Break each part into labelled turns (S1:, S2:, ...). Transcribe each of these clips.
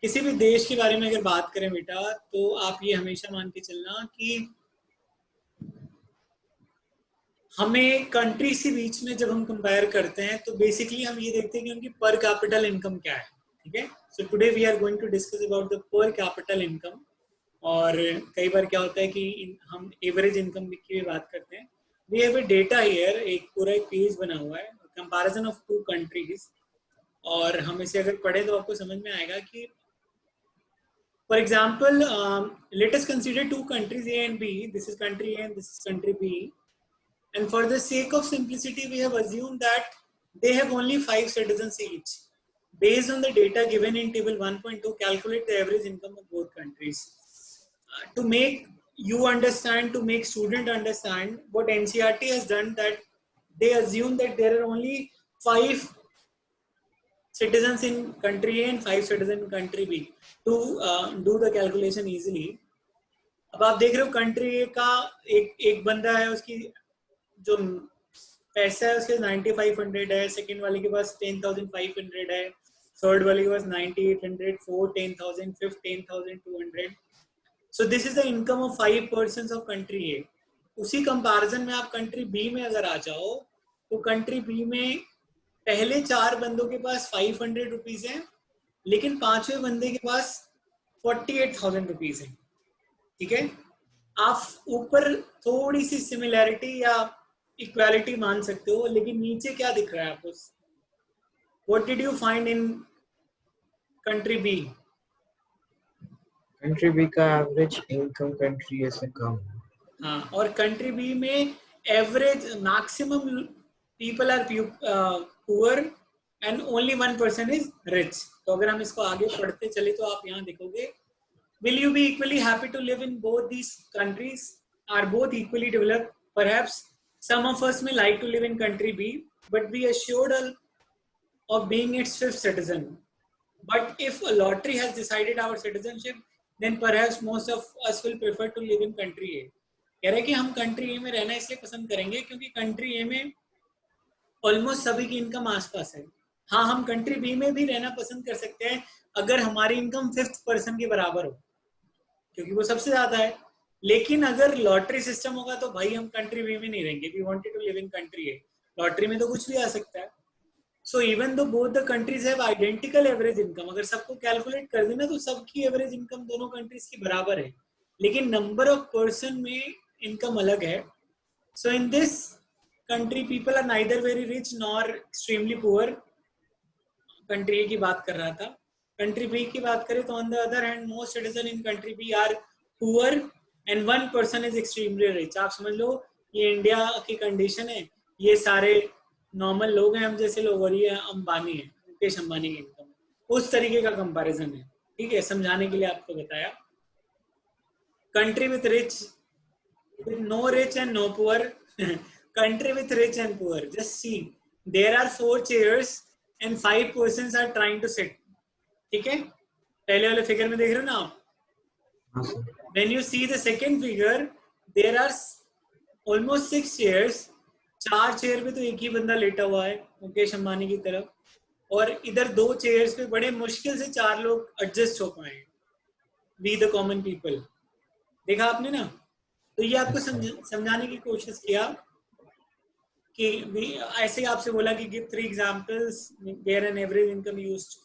S1: किसी भी देश के बारे में अगर बात करें बेटा, तो आप ये हमेशा मान के चलना कि हमें कंट्रीज के बीच में जब हम कंपेयर करते हैं तो बेसिकली हम ये देखते हैं कि उनकी पर कैपिटल इनकम क्या है। ठीक है, so today we are going to discuss about the per capital income. और कई बार क्या होता है कि हम एवरेज इनकम की भी बात करते हैं। We have a data here, एक पूरा एक पेज बना हुआ है, कंपैरिजन ऑफ टू कंट्रीज। और हम इसे अगर पढ़े तो आपको समझ में आएगा कि for example let us consider two countries A and B. This is country A and this is country B. And for the sake of simplicity, we have assumed that they have only 5 citizens each. Based on the data given in table 1.2, calculate the average income of both countries. To make you understand, to make student understand, what NCERT has done, that they assume that there are only 5 citizens in country A and 5 citizens in country B to do the calculation easily. अब आप देख रहे हो country ए का एक बंदा है, उसकी जो पैसा है उसके 9500 है, सेकंड वाले के पास 10500 है, थर्ड वाले के पास 9800, fourth 10000, fifth 10200। So this is the income of 5 persons of country A. उसी कंपैरिजन में आप कंट्री बी में अगर आ जाओ तो कंट्री बी में पहले 4 बंदों के पास 500 रुपीज है, लेकिन 5वें बंदे के पास 48,000 रुपीज है। ठीक है, आप ऊपर थोड़ी सी सिमिलैरिटी या इक्वालिटी मान सकते हो, लेकिन नीचे क्या दिख रहा है आपको? What did you find in country B?
S2: Country B का एवरेज इनकम कंट्री ए से कम।
S1: हाँ, और कंट्री बी में average maximum people are poor and only 1% is rich. तो अगर हम इसको आगे पढ़ते चले तो आप यहाँ देखोगे, will you be equally happy to live in both these countries? Are both equally developed? Perhaps some of us may like to live in country B, but be assured of being its 5th citizen. But if a lottery has decided our citizenship, then perhaps most of us will prefer to live in country A. कह रहे हैं कि हम country ए में रहना इसलिए पसंद करेंगे क्योंकि कंट्री ए में ऑलमोस्ट सभी की इनकम आसपास है। हाँ, हम कंट्री बी में भी रहना पसंद कर सकते हैं अगर हमारी इनकम 5th पर्सन के बराबर हो, क्योंकि वो सबसे ज्यादा है। लेकिन अगर लॉटरी सिस्टम होगा तो भाई हम कंट्री बी में नहीं रहेंगे। We wanted to live in country A. Lottery में तो कुछ भी आ सकता है। So even though both the countries have identical average income, अगर सबको कैलकुलेट कर देना तो सबकी एवरेज इनकम दोनों कंट्रीज की बराबर है, लेकिन नंबर ऑफ पर्सन में इनकम अलग है। So in this country people are neither very rich nor extremely poor. Country A की बात कर रहा था। कंट्री बी की बात करें तो on the other hand most citizen in country B are poor and 1% is extremely rich. आप समझ लो ये इंडिया की कंडीशन है, ये सारे नॉर्मल लोग हैं हम जैसे लोग, और ये अंबानी है, मुकेश अंबानी की इनकम, उस तरीके का कंपैरिजन है। ठीक है, समझाने के लिए आपको बताया। Country with rich, no rich and no poor, country with rich and poor. Just see, there are 4 chairs and 5 persons are trying to sit. ठीक है, पहले वाले फिगर में देख रहे हो ना आप? When you see the second figure, there are almost 6 chairs. 4 chair पे तो एक ही बंदा लेटा हुआ है मुकेश अंबानी की तरफ, और इधर 2 चेयर्स पे बड़े मुश्किल से 4 लोग एडजस्ट हो पाए, वी द कॉमन पीपल। देखा आपने ना? तो ये आपको समझाने की कोशिश किया कि ऐसे आपसे बोला कि give 3 examples where an average income used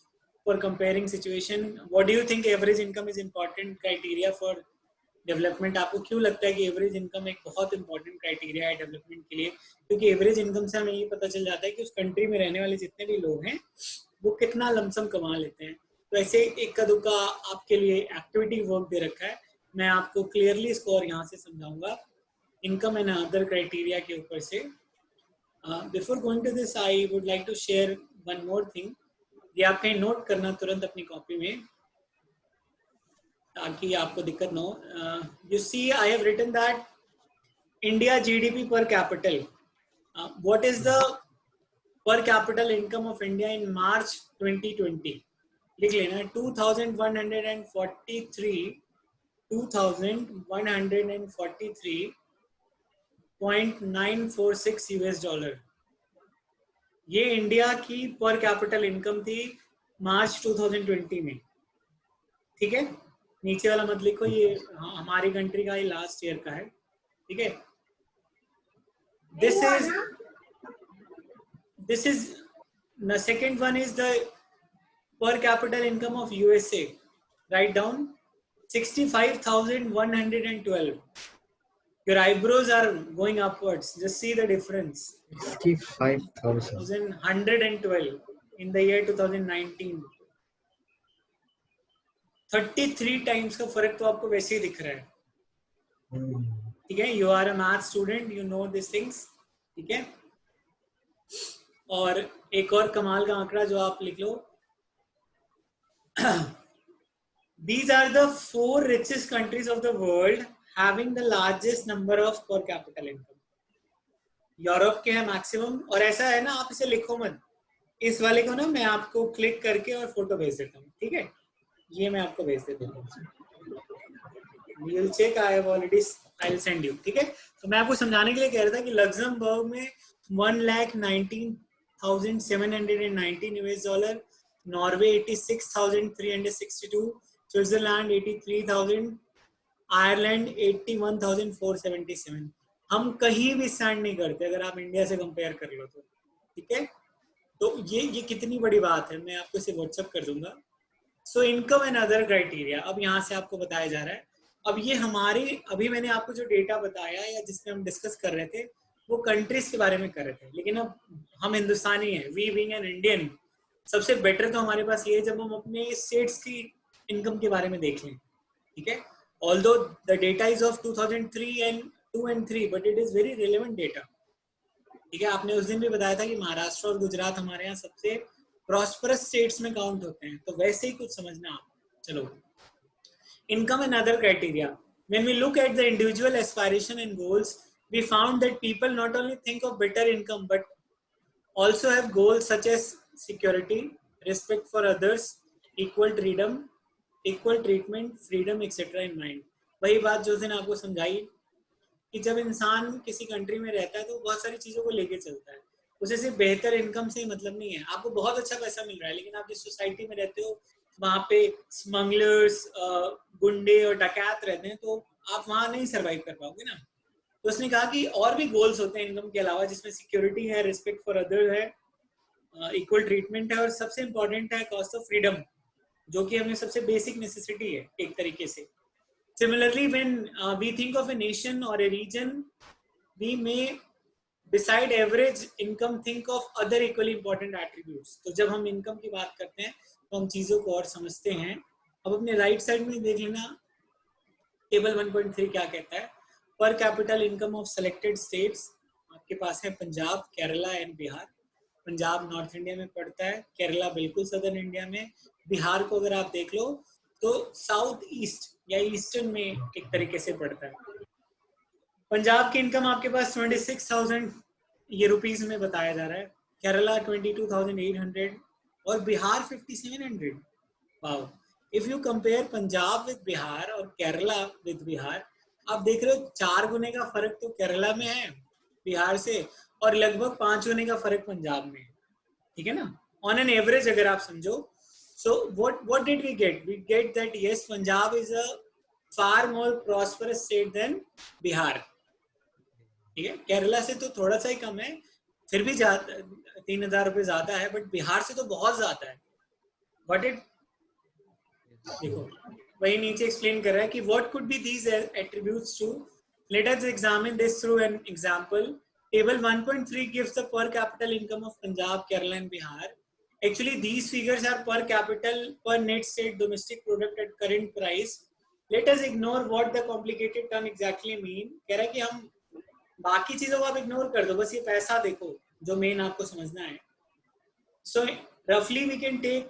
S1: for comparing situation. What do you think average income is important criteria for development? आपको क्यों लगता है कि एवरेज इनकम एक बहुत इंपॉर्टेंट क्राइटेरिया है डेवलपमेंट के लिए? क्योंकि एवरेज इनकम से हमें ये पता चल जाता है कि उस कंट्री में रहने वाले जितने भी लोग हैं वो कितना लमसम कमा लेते हैं। तो ऐसे एक का दुक्का आपके लिए एक्टिविटी वर्क दे रखा है, मैं आपको क्लियरली इसको और यहाँ से समझाऊंगा इनकम एंड अदर क्राइटेरिया के ऊपर से। Before going to this I would like to share one more thing. ये आप कहीं नोट करना तुरंत अपनी कॉपी में ताकि आपको दिक्कत ना हो। You see I have written that India GDP per capita, what is the per capital income of India in March 2020? लिख लेना, 2143.946 यूएस डॉलर। ये इंडिया की पर कैपिटल इनकम थी मार्च 2020 में। ठीक है, नीचे वाला मत लिखो, ये हमारी कंट्री का ही लास्ट ईयर का है, ठीक है। This is the second one is the per capita income of USA. Write down 65,112. Your eyebrows are going upwards. Just see the difference.
S2: 65,000.
S1: 112 in the year 2019. 33 times का फर्क तो आपको वैसे ही दिख रहा है, ठीक है। You are a math student, you know this things, ठीक है। और एक और कमाल का आंकड़ा जो आप लिख लो, these are the 4 richest countries of the world having the largest number of per capita income. Europe के हैं मैक्सिमम, और ऐसा है ना, आप इसे लिखो मत, इस वाले को ना मैं आपको क्लिक करके और फोटो भेज देता हूँ, ठीक है। ये मैं आपको भेज देता हूँ, you'll check, I have already, I'll send you, ठीक है। तो मैं आपको समझाने के लिए कह रहा था कि लग्जमबर्ग में 1,19,719 $, नॉर्वे 86,362, स्विट्जरलैंड 83,000, आयरलैंड 81,477। हम कहीं भी स्टैंड नहीं करते अगर आप इंडिया से कंपेयर कर लो तो, ठीक है। तो ये कितनी बड़ी बात है, मैं आपको इसे व्हाट्सएप कर दूंगा। So income and other criteria, अब यहाँ से आपको बताया जा रहा है। अब ये हमारी, अभी मैंने आपको जो डेटा बताया या जिसमें हम डिस्कस कर रहे थे वो कंट्रीज के बारे में कर रहे थे, लेकिन अब हम हिंदुस्तानी हैं, वी बीइंग एन इंडियन, सबसे बेटर तो हमारे पास ये है जब हम अपने स्टेट्स की इनकम के बारे में देख लें, ठीक है। Although the data is of 2003 and 2 and 3 but it is very relevant data, ठीक है। आपने उस दिन भी बताया था कि महाराष्ट्र और गुजरात हमारे यहाँ सबसे प्रॉस्परस स्टेट्स में काउंट होते हैं, तो वैसे ही कुछ समझना आप। चलो, income and other criteria. When we look at the individual aspiration and goals, we found that people not only think of better income but also have goals such as security, respect for others, equal freedom, equal treatment, freedom, etc. in mind. वही बात जो दिन आपको समझाई कि जब इंसान किसी कंट्री में रहता है तो बहुत सारी चीजों को लेके चलता है, उसे सिर्फ बेहतर इनकम से मतलब नहीं है। आपको बहुत अच्छा पैसा मिल रहा है, लेकिन आप जिस सोसाइटी में रहते हो वहाँ पे स्मगलर्स, गुंडे और डकैत रहते हैं, तो आप वहाँ नहीं सरवाइव कर पाओगे ना। तो उसने कहा कि और भी गोल्स होते हैं इनकम के अलावा, जिसमें सिक्योरिटी है, रिस्पेक्ट फॉर अदर है, इक्वल ट्रीटमेंट है, और सबसे इंपॉर्टेंट है कॉस्ट ऑफ फ्रीडम, जो कि हमें सबसे बेसिक नेसेसिटी है एक तरीके से। Similarly, when we think of a nation or a region, we may beside average income think of other equally important attributes. तो जब हम इनकम की बात करते हैं तो हम चीजों को और समझते हैं। अब अपने राइट साइड में देख लेना, टेबल 1.3 क्या कहता है। पर capital income of selected states, आपके पास है Punjab, Kerala and Bihar. Punjab north India में पड़ता है, केरला बिल्कुल सदर्न इंडिया में, बिहार को अगर आप देख लो तो साउथ ईस्ट या ईस्टर्न में एक तरीके से पड़ता है। पंजाब की इनकम आपके पास 26,000 ये रुपीस में बताया जा रहा है, केरला 22,800 और Bihar 5,700। Wow, if you compare Punjab with Bihar और केरला विद बिहार, आप देख रहे हो 4 गुने का फर्क तो केरला में है बिहार से, और लगभग 5 गुने का फर्क पंजाब में है, ठीक है ना, ऑन एन एवरेज अगर आप समझो। So what did we get? We get that yes, Punjab is a far more prosperous state than Bihar. ठीक है, केरला से तो थोड़ा सा ही कम है, फिर भी 3,000 रुपए ज्यादा है, बट बिहार से तो बहुत ज्यादा है। What it देखो वही नीचे एक्सप्लेन कर रहा है कि what could be these attributes to. Let us examine this through an example. Table 1.3 gives the per capita income of Punjab, Kerala and Bihar. Actually, these figures are per capital, per net state domestic product at current price. Let us ignore what the complicated term exactly mean. कह रहा है कि हम बाकी चीजों को आप ignore कर दो, बस ये पैसा देखो जो मेन आपको समझना है। So roughly we can take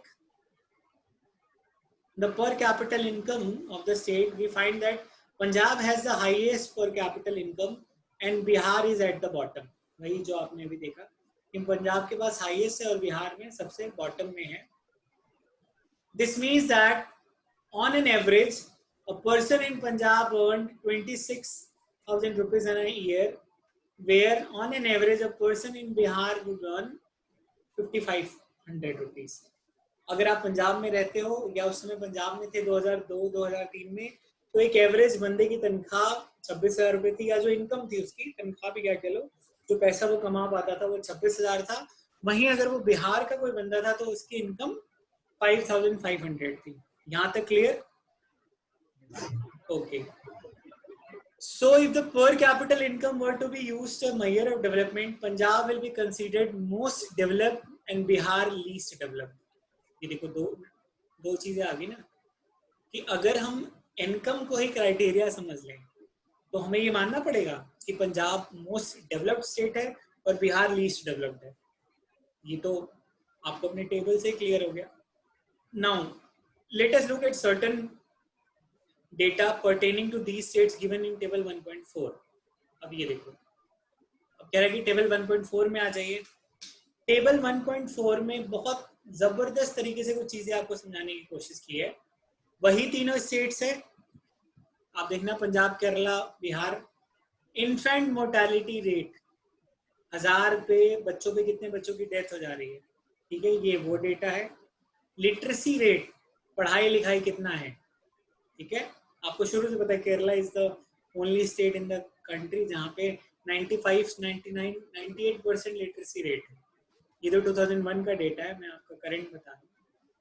S1: the per capital income of the state. We find that Punjab has the highest per capital income and Bihar is at the bottom. वही जो आपने अभी देखा, पंजाब के पास हाईएस्ट है और बिहार में सबसे बॉटम में है। This means that on an average a person in Punjab earn 26,000 rupees in a year, where on an average a person in Bihar would earn 5,500 rupees. अगर आप पंजाब में रहते हो या उस समय पंजाब में थे 2002-2003 में, तो एक एवरेज बंदे की तनख्वाह 26,000 रुपये थी, या जो इनकम थी उसकी तनख्वाह भी क्या कह लो, जो पैसा वो कमा पाता था वो 26,000 था। वहीं अगर वो बिहार का कोई बंदा था तो उसकी इनकम 5,500 थी। यहाँ तक clear? Okay. So if the per capita income were to be used as a measure of development, Punjab will be considered most developed and Bihar least developed. ये देखो दो चीजें आ गई ना, कि अगर हम इनकम को ही क्राइटेरिया समझ लें तो हमें ये मानना पड़ेगा कि पंजाब मोस्ट डेवलप्ड स्टेट है और बिहार लीस्ट डेवलप्ड है। ये तो आपको अपने टेबल से क्लियर हो गया। Now let us look at certain data pertaining to these states given in table 1.4. अब ये देखो, अब कह रहा है कि टेबल 1.4 में आ जाइए। टेबल 1.4 में बहुत जबरदस्त तरीके से कुछ चीजें आपको समझाने की कोशिश की है। वही तीनों स्टेट्स है, आप देखना, Punjab, Kerala, Bihar. Infant mortality rate 1000 पे बच्चों पे कितने बच्चों की डेथ हो जा रही है, ठीक है, ये वो डेटा है। लिटरेसी रेट, पढ़ाई लिखाई कितना है, ठीक है, आपको शुरू से पता है Kerala is the only state in the country जहाँ पे 95, 99, 98% लिटरेसी रेट है। ये तो 2001 का डेटा है, मैं आपको करंट बता दूं।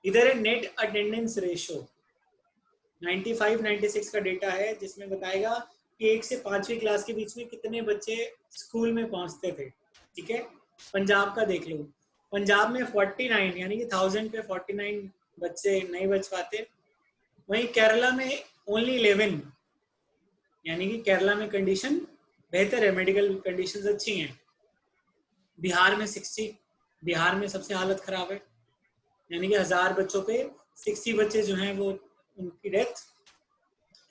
S1: इधर है नेट अटेंडेंस रेशो, 95, 96 का डेटा है, जिसमें बताएगा कि 1 से 5वीं क्लास के बीच में कितने बच्चे स्कूल में पहुंचते थे, ठीक है। पंजाब का देख लो, पंजाब में 49 यानी कि 1000 पे 49 बच्चे नहीं बच पाते। वहीं केरला में ओनली 11, यानी कि केरला में कंडीशन बेहतर है, मेडिकल कंडीशंस अच्छी हैं। बिहार में 60, बिहार में सबसे हालत खराब है, यानी कि 1000 बच्चों पे 60 बच्चे जो हैं वो उनकी डेथ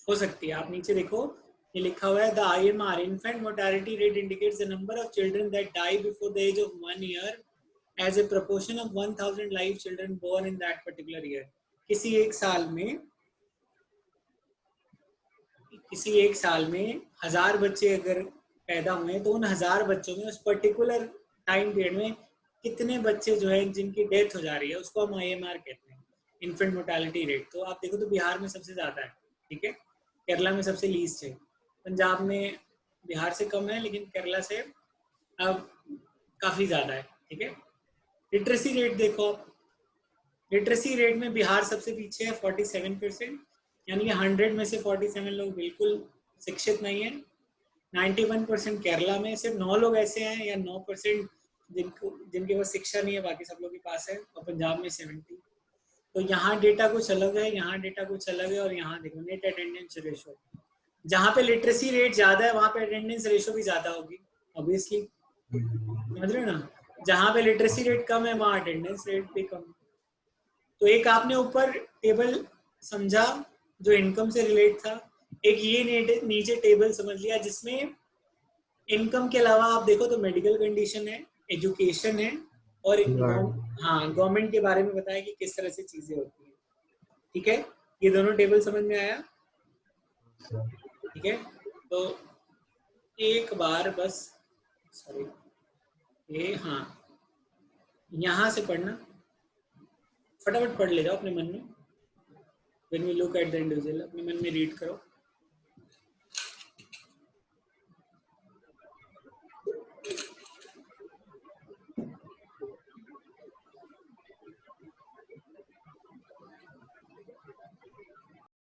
S1: हो सकती है। आप नीचे देखो, ये लिखा हुआ है, the IMR infant mortality rate indicates the number of children that die before the age of 1 year as a proportion of 1000 live children born in that particular year. किसी एक साल में 1000 बच्चे अगर पैदा हुए तो उन 1000 बच्चों में उस पर्टिकुलर टाइम पीरियड में कितने बच्चे जो है जिनकी डेथ हो जा रही है, उसको हम IMR कहते हैं, इन्फेंट मोर्टेलिटी रेट। तो आप देखो तो बिहार में सबसे ज्यादा है, ठीक है, केरला में सबसे लीस्ट है, पंजाब में बिहार से कम है लेकिन केरला से अब काफी ज्यादा है, ठीक है। लिटरेसी रेट देखो आप, लिटरेसी रेट में बिहार सबसे पीछे है 47%, यानी कि 100 में से 47 लोग बिल्कुल शिक्षित नहीं है। 91% केरला में, सिर्फ 9 लोग ऐसे हैं या 9% जिनके पास शिक्षा नहीं है, बाकी सब लोग के पास है। और पंजाब में 70। तो यहाँ डेटा कुछ अलग है, यहाँ डेटा कुछ अलग है। और यहाँ देखो नेट अटेंडेंस रेशो, जहाँ पे लिटरेसी रेट ज्यादा है वहाँ पे अटेंडेंस रेशो भी ज्यादा होगी, ऑब्वियसली, समझ रहे हो ना। जहाँ पे लिटरेसी रेट कम है वहाँ अटेंडेंस रेट भी कम है। तो एक आपने ऊपर टेबल समझा जो इनकम से रिलेट था, एक ये नीचे टेबल समझ लिया जिसमें इनकम के अलावा आप देखो तो मेडिकल कंडीशन है, एजुकेशन है, और हाँ गवर्नमेंट के बारे में बताया कि किस तरह से चीजें होती हैं, ठीक है। ये दोनों टेबल समझ में आया, ठीक है। तो एक बार बस, सॉरी, ये हाँ यहाँ से पढ़ना, फटाफट पढ़ ले जाओ अपने मन में। When we look at the individual, अपने मन में रीड करो।